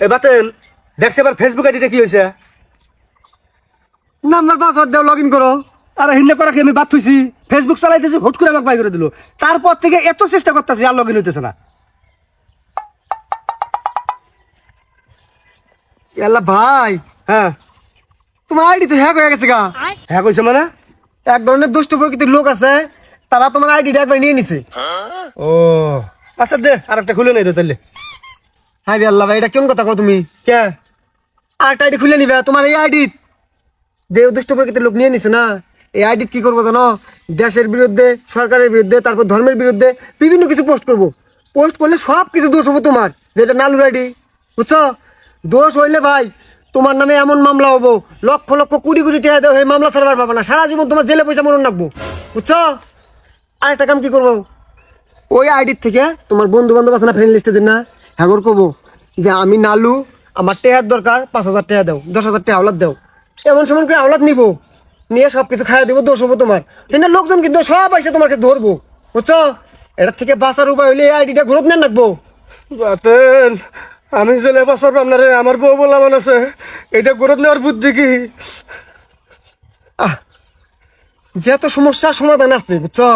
এ বাতেন দেখছি আবার ফেসবুক আইডিটা কি হয়েছে? নাম্বার পাসওয়ার্ড দাও, লগ ইন করো। আরে হিন্নে করা কি আমি বাদ থইছি, ফেসবুক চালাইতেছি হুট করে আমাকে বাই করে দিল। তারপর থেকে এত চেষ্টা করতেছি আর লগ ইন হইতেছে না। এলা ভাই, হ্যাঁ তোমার আইডি তো হ্যাক হয়ে গেছে গা। হ্যাঁ কইছে মানে? এক ধরনের দুষ্ট প্রকৃতির লোক আছে, তারা তোমার আইডিটা একবার নিয়ে নিছে। ও আচ্ছা দে আরেকটা খুলে নেই রে তাহলে। হাই রে আল্লাহ ভাই, এটা কেমন কথা কও তুমি? কে? আরেকটা আইডি খুলে নিবে তোমার এই আইডি। যে দুষ্ট প্রকৃতির লোক নিয়ে নিছে না, এই আইডি কি করবো জানো? দেশের বিরুদ্ধে, সরকারের বিরুদ্ধে, তারপর ধর্মের বিরুদ্ধে বিভিন্ন কিছু পোস্ট করব। পোস্ট করলে সব কিছু দোষ হবো তোমার, যেটা নালুর আইডি, বুঝছো? দোষ হইলে ভাই তোমার নামে এমন মামলা হবো, লক্ষ লক্ষ কোটি কোটি টাকা দেওয়া, এই মামলা ছাড়বার পাবো না, সারা জীবন তোমার জেলে পয়সা মরণ রাখবো, বুঝছো? আরেকটা কাম কি করবো, ওই আইডির থেকে তোমার বন্ধু বান্ধব আছে না, ফ্রেন্ড লিস্টে দিন না, হ্যাঁ করবো যে আমি নালু, আমার টেয়ার দরকার, 5,000 টাকা দাও, 10,000 টাকা আওলাদ দাও। এমন সময় করে আওলাদ নিবো, নিয়ে সব কিছু খাইয়া দিব, দোষ হবো তোমার। কিন্তু লোকজন কিন্তু সব এসে তোমাকে ধরবো, বুঝছো? এটার থেকে বাঁচার উপায় হইলে এই আইডিটা ঘুরত নেন রাখবো। বাতেন আমি জেলে বাঁচার পাম না রে, আমার বউ বলা মান আছে, এটা গরত নেওয়ার বুদ্ধি কি? যেহেতু সমস্যার সমাধান আছে, বুঝছো?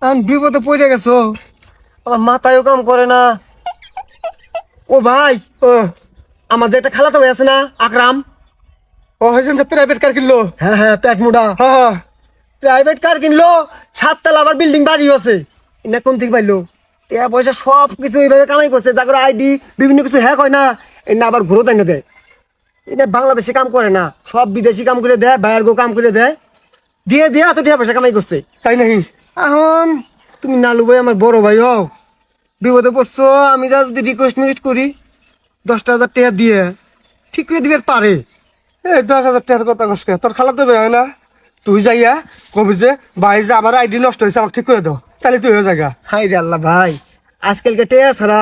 আমি বিপদে পড়ে গেছো, আমার মাথায়ও কাম করে না। ও ভাই, ও আমার যে একটা খালাতো ভাই আছে না, আকরাম, ও হয়েছে প্রাইভেট কার কিনলো? হ্যাঁ হ্যাঁ, পেট মোটা, হ্যাঁ হ্যাঁ প্রাইভেট কার কিনলো, 7 তলা আবার বিল্ডিং বাড়ি আছে। এটা কোন থেকে পাইলো? টাকা পয়সা সব কিছু এইভাবে কামাই করছে, যাদের আইডি বিভিন্ন কিছু হ্যাক হয় না, এটা আবার ঘুরো তাই না দেয়। এটা বাংলাদেশে কাম করে না, সব বিদেশি কাম করে দেয়, বাইরের গো কাম করে দেয়, দিয়ে দিয়ে এত টাকা পয়সা কামাই করছে। তাই নাকি? এখন তুমি নালু ভাই আমার বড় ভাই হও, বিপদে পড়ছো, আমি যা যদি রিকোয়েস্ট করি 10,000 টাকা দিয়ে ঠিক করে দিবে পারে। এই 10,000 টাকার কথা কসকে তোর খালা দেবে হয় না? তুই যাইয়া কবি যে ভাই যে আমার আইডি নষ্ট হয়েছে আমাকে ঠিক করে দাও, তাহলে তুই হয়ে জায়গা। হাই রে আল্লাহ ভাই, আজকালকে টেয়া ছাড়া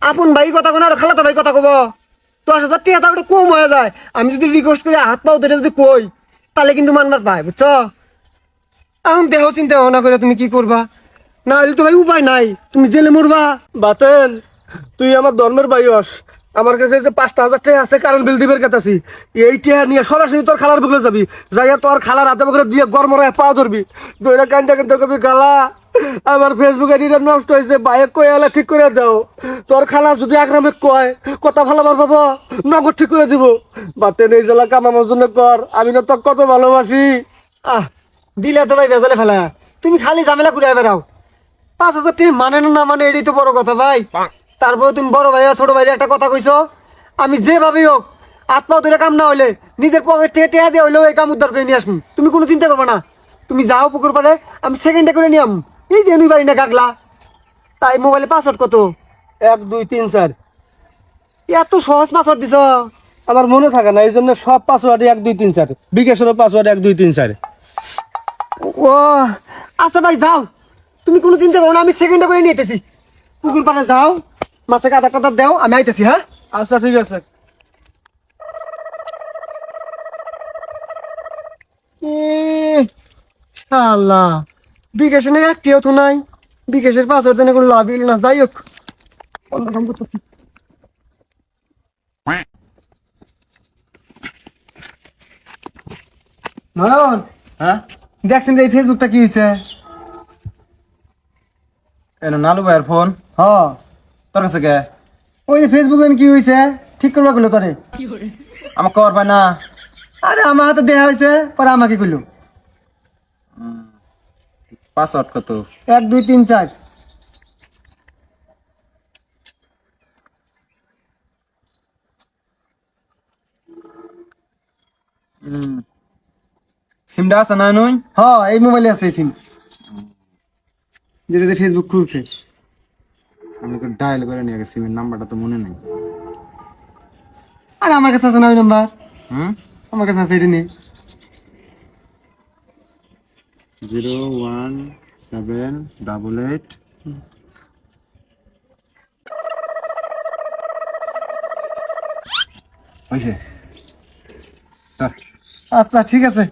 আপন ভাই কথা কোন আর খালাতো ভাই কথা কব? 10,000 টাকা তাও একটা কম হয়ে যায়। আমি যদি রিকোয়েস্ট করে হাত পাও ধরে যদি কই, তাহলে কিন্তু মানবার পায়, বুঝছো? এখন দেহ চিন্তা ভাবনা করে তুমি কি করবা, না হলে তো ভাই উপায় নাই, তুমি জেলে মরবা। বাতেন তুই আমার ধর্মের বাইস, আমার কাছে যে 5,000 টাকা আছে কারেন্ট বিল দিবের কাছে, এই টাকা নিয়ে সরাসরি তোর খালার বুকলে যাবি, যাইয়া তোর খালার হাতে বুকলে দিয়ে গরমরায় পা ধরবি, দইরা কান্দা কান্দা কবি খালা আমার ফেসবুক আইডিটা নষ্ট হয়েছে, বাইক কয়ে এলা ঠিক করে দাও। তোর খালা যদি একরামে কয় কথা ভালো পাবো, নগদ ঠিক করে দিব। বাতেন এই জেলা কামানোর জন্য কর, আমি না তোর কত ভালোবাসি। আহ, দিলে তো ভাই বেজালে ফেলা, তুমি খালি ঝামেলা করে বেড়াও। 5,000 টাকা মানে না মানে এটাই তো বড় কথা ভাই। তারপরে তুমি বড় ভাইয়া ছোট ভাইয়া একটা কথা কইছো, আমি যেভাবেই হোক আত্মা ধরে কাম না হইলে নিজের পকেট থেকে টেয়া দিয়ে হইলেও এই কাম উদ্ধার করে নিয়ে আসুন, তুমি কোনো চিন্তা করবে না। তুমি যাও পুকুর পাড়ে, আমি সেকেন্ডে করে নিয়াম। এই যে নুই বাড়ি না গাগলা, তাই মোবাইলে পাসওয়ার্ড কত? 1 2 3 4 এত সহজ পাসওয়ার্ড দিছ? আমার মনে থাকে না, এই জন্য সব পাসওয়ার্ড 1 2 3 4, বিকাশেরও পাসওয়ার্ড 1 2 3 4। ও আচ্ছা ভাই যাও, তুমি কোনো চিন্তা করো না, আমি সেকেন্ডে করে নিয়ে যেতেছি। পুকুর পাড়ে যাও, মাছে কাদা কাদা দাও, আমি আইতেছি। হ্যাঁ আচ্ছা ঠিক আছে। শালা, বিকাশে নেই একটিও তো নাই, বিকাশের পাসওয়ার্ড জানে কোনো লাভ হইল না। যাই হোক, অন্য কাম করতেছি। নয়ন, হ্যাঁ দেখছেন এই ফেসবুকটা কি হয়েছে? এনো নালু ভাইয়ের ফোন হ, তোর কাছে কে? ওই যে ফেসবুকে কি হয়েছে ঠিক করবা কইলো তোরে। আমার কর পাই না। আরে আমার হাতে দেয়া হয়েছে, পরে আমাকে কইলো পাসওয়ার্ড কত? 1 2 3 4। সিমটা আছে না নই? হ, এই মোবাইলে আছে সিম, যেটাতে ফেসবুক খুলছে। আমি ডায়াল করে নিয়ে গেছি, সিমের নাম্বারটা তো মনে নেই। আর আমার কাছে আছে না ওই নাম্বার, হুম, আমার কাছে আছে, এটা নেই। 01788 হয়েছে। আচ্ছা ঠিক আছে,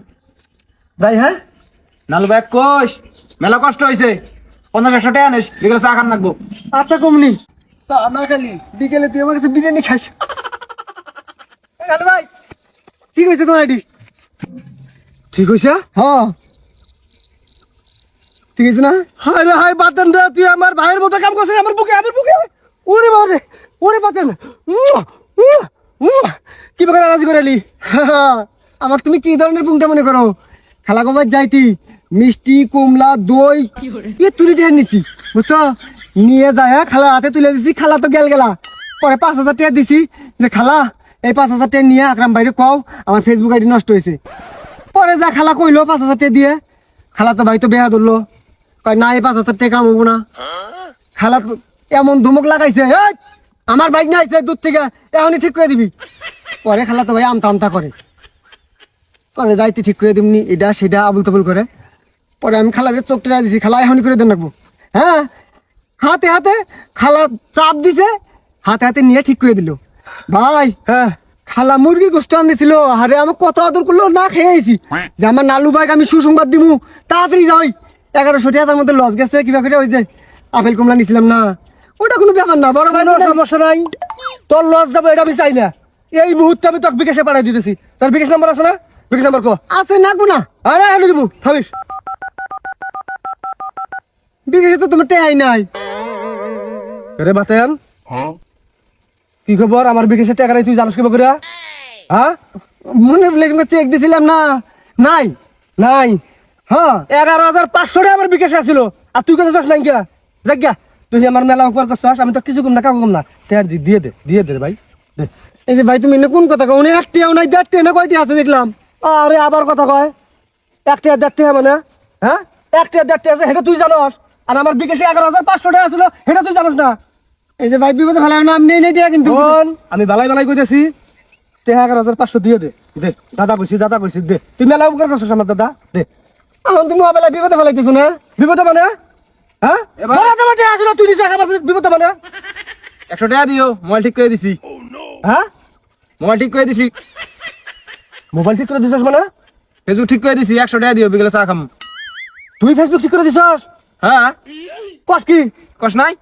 যাই। হ্যাঁ নালু ভাই কইস মেলা কষ্ট হয়েছে, 50-100 টাকা আনিস, বিকেলে চা খান লাগবো। আচ্ছা কমনি, তা না খালি বিকেলে তুই আমার কাছে বিরিয়ানি খাইস। ঠিক হয়েছে তোমার আইডি? ঠিক হইছে? হ্যাঁ ঠিক আছে না? হায় রে হায়, বাতেন রে, তুই আমার ভাইয়ের মতো কাম করছিস আমার বুকে, আমার বুকে। ওরে বাবা রে, ওরে বাতেন। কি বেকার রাজি করে এলি? আমার তুমি কি ধরনের পুংটা মনে করো? খালা কবার যাইতি মিষ্টি কমলা দই এ তুলি টেনে নিছি বুঝছো, নিয়ে যায় খালা হাতে তুলে দিছি। খালা তো গেলা পরে 5,000 টাকা দিছি যে খালা এই 5,000 টাকা নিয়ে আকরাম ভাইরে কও আমার ফেসবুক আইডি নষ্ট হয়েছে। পরে যা খালা কইলো 5,000 টাকা দিয়ে, খালা তো ভাই তো বেহা ধরলো, কয় না এই 5,000 টাকা কামাবো না। খালা তো এমন ধুমুক লাগাইছে, এই আমার বাইক না আইছে দূর থেকে এখনই ঠিক করে দিবি। পরে খালা তো ভাই আমতা আমতা করে দায়িত্ব ঠিক করে দিমনি এটা সেটা আবুল তাবুল করে। পরে আমি খালার চোখ টেরা দিছি, খালা এখনই করে দেন রাখবো। হ্যাঁ হাতে হাতে খালা চাপ দিছে, হাতে হাতে নিয়ে ঠিক করে দিল। ভাই হ্যাঁ, খালা মুরগির গোষ্ঠ আন দিছিল, আরে আমার কত আদর করলো না খেয়ে আইছি যে আমার নালু ভাই আমি সুসংবাদ দিমু তাড়াতাড়ি যাই। 1100 টাকার মধ্যে লস গেছে কিবা করে, ওই যে আপেল কমলা নিছিলাম না, ওটা কোনো ব্যাপার না বড় ভাই। কোনো সমস্যা নাই, তোর লস যাবে এটা আমি চাই না। এই মুহূর্তে আমি তোকে বিকাশে পাঠাই দিতেছি। তোর বিকাশ নাম্বার আছে না? বিকাশ নাম্বার কো। আছে না গুনা? আরে আলু দিমু, থামিস। বিকাশে তো তোমার টেহাই নাই। রে বাতেন, কি খবর? আমার বিকাশের টাকা নাই, তুই জানিস কিবা করে? হ্যাঁ, মনে প্লেসমেন্ট চেক দিছিলাম না, নাই। নাই। হ্যাঁ 11,500 টাকা আমার বিকাশে আসছিল, আর তুই কেন যাস নাই গিয়া? যাক গিয়া, তুই আমার মেলা উপকার করছিস, আমি তো কিছু কম না কাউ কম না। টাকা দিয়ে দে, দিয়ে দে রে ভাই, দে। এই যে ভাই তুমি এনে কোন কথা কও? উনি একটিও নাই, দেড়টি না কয়টি আছে দেখলাম। আরে আবার কথা কয়, 1 টাকা 1.5 টাকা মানে? হ্যাঁ, 1 টাকা 1.5 টাকা আছে সেটা তুই জানোস, আর আমার বিকাশে 11,500 টাকা ছিল সেটা তুই জানোস না। এই যে ভাই বিপদে ফেলাম না, আমি নেই নেই টিয়া কিন্তু। শোন, আমি বালাই বালাই কইতেছি, টাকা 11,500 দিয়ে দে, দে। দাদা কইছি দে। তুই মেলা উপকার করছিস আমার দাদা, দে। এখন তুমি আবেলা বিপদে ফেলাইতেছো না? বিপদে মানে? হ্যাঁ, ধরা তোমার টাকা ছিল, তুই নিছিস আমার বিপদে মানে? 100 টাকা দিও, মোবাইল ঠিক করে দিছি। হ্যাঁ, মোবাইল ঠিক করে দিছি, মোবাইল ঠিক করে দিছিস মানে? ফেসবুক ঠিক করে দিছি। 100 টাকা দিও, বিকেলে চা খাম। তুই ফেসবুক ঠিক করে দিছিস? হ্যাঁ, কস কি? কষ্ট নাই।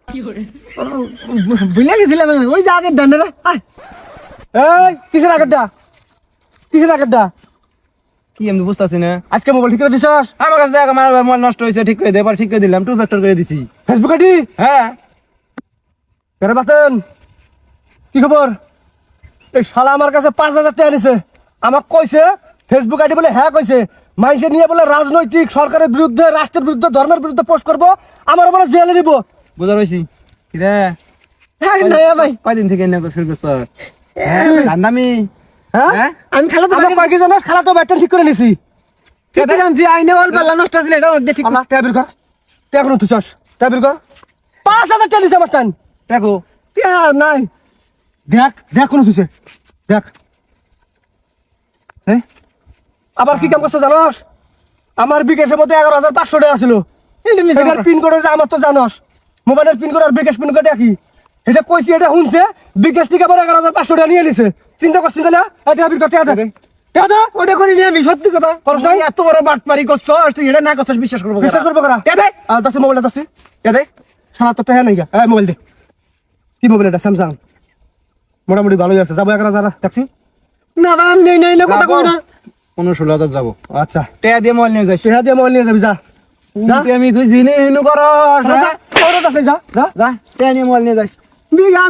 ভুলে গেছিলাম আমি, ওই যে আগের ডান্ডারা। এই কিসের আগেরটা? কিসের আগেরটা? কি আমি বুঝতেছি না। আজকে মোবাইল ঠিক করে দিছিস? আমার কাছে আমার মোবাইল নষ্ট হয়েছে, ঠিক করে দে। এবার ঠিক করে দিলাম, 2 ফ্যাক্টর করে দিছি। Facebook ID? হ্যাঁ, রে বাতেন, কি খবর? এই শালা আমার কাছে 5,000 টাকা নিছে, আমাক কইছে ফেসবুক আইডি বলে হ্যাঁ কইছে, মাইসে নিয়ে বলে রাজনৈতিক সরকারের বিরুদ্ধে, রাষ্ট্রের বিরুদ্ধে, ধর্মের বিরুদ্ধে পোস্ট করবো, আমার বলে জেলে নিব। বুঝা রয়েছি। কিরে আরে না ভাই, কয়দিন থেকে এনে শুরু করছ? দামি। হ্যাঁ, হ্যাঁ, আমি খালা তো আমার কয়েক জানাস, খালা তো ব্যাটটা ঠিক করে নিছি। ঠিক আনছি, আইনে বল পাল্লা নষ্ট ছিল, এটা ওর দিয়ে ঠিক আমার টাকা বের কর, টাকা কোনো তুই টাকা বের কর। 5,000 টাকা নিছে আমার টান। দেখো টিয়া নাই। দেখ দেখ কোনো তুইছে, দেখ। হ্যাঁ, আবার কি কাম করছে জানোস? আমার বিকাশের মধ্যে 11,500 টাকা ছিল। এটা মিছে এটার কথা। পিন কোড আমার তো জানোস, মোবাইলের পিন কোড আর বিকাশ পিন কোড একই। এটা কইছি, এটা শুনছে, বিকাশ থেকে আবার 11,500 টাকা নিয়ে নিছে। চিন্তা করছিস না? এটা বির করতে আছে, এটা ওটা করি নি আমি, সত্যি কথা। খরচ নাই। এত বড় বাটপারি করছ, তুই এটা না করছিস বিশ্বাস করবো? বিশ্বাস করবো করা। দে। আর দাসি মোবাইলটা দাসি, দে। সারা তো টাকা নাই গা। এই মোবাইল দে। কি মোবাইল এটা? স্যামসাং। মোটামুটি ভালোই আছে, যাবো 11,000 ট্যাক্সি। না ভাই আমি নেই নেই না কথা কই না। 15-16 যাবো। আচ্ছা, টাকা দিয়ে মোবাইল নিয়ে যাইস। টাকা দিয়ে মোবাইল নিয়ে যাবি, যা যা। আমি তুই জিনে হিনু করস। যা, যা, ওরা দাসি, যা যা। যা, টাকা নিয়ে মোবাইল নিয়ে যাইস। বিঘা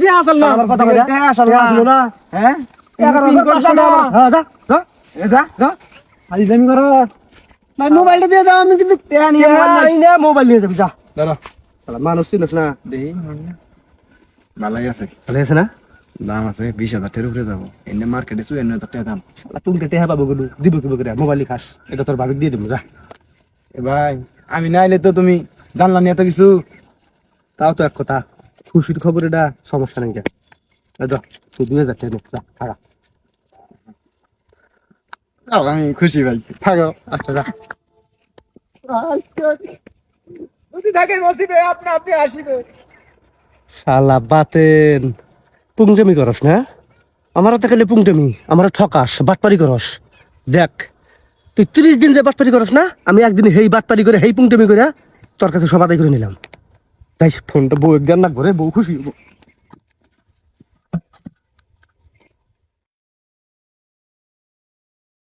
টিয়া আসল না। আমার কথা কইরা টাকা আসল না। ছিল না। হ্যাঁ, 11,500 টাকা। হ্যাঁ, যা যা যা যা। আজ দামি করস। ভাই মোবাইলটা দিয়ে দাও, আমি কিন্তু টাকা নিয়ে মোবাইল এই নে, মোবাইল নিয়ে যাবি, যা। ধরো। শালা মানুষ চিনিস না। দেখি ভালাই আছে, ভালো আছে না? দাম আছে 20,000 টাকার উপরে যাবো। এনে মার্কেটে 54,000 টাকা দাম। শালা তুমি কেটে হ্যাঁ পাবো গুলো দিব কি করে? মোবাইল খাস, এটা তোর ভাবিক দিয়ে দেবো, যা। এ ভাই, আমি নাইলে তো তুমি জানলা নিয়ে এত কিছু। তাও তো এক কথা, খুশির খবর এটা, সমস্যা নেই। যা, তুই 2,000 টাকা নে, যা টাকা। আমি খুশি ভাই, থাকো। আচ্ছা যা। যদি থাকেন নসিবে আপনি আপনি আসিবে। শালা বাতেন, পুংজামি করস না? আমার তো খালি পুংজামি, আমার ঠকাস, বাটপারি করস। দেখ, তুই 30 দিন যে বাটপারি করস না, আমি একদিন হেই বাটপারি করে, হেই পুংজামি করে তোর কাছে সব আদায় করে নিলাম। তাই ফোনটা বউ একদিন না ঘরে, বউ খুশি হবো।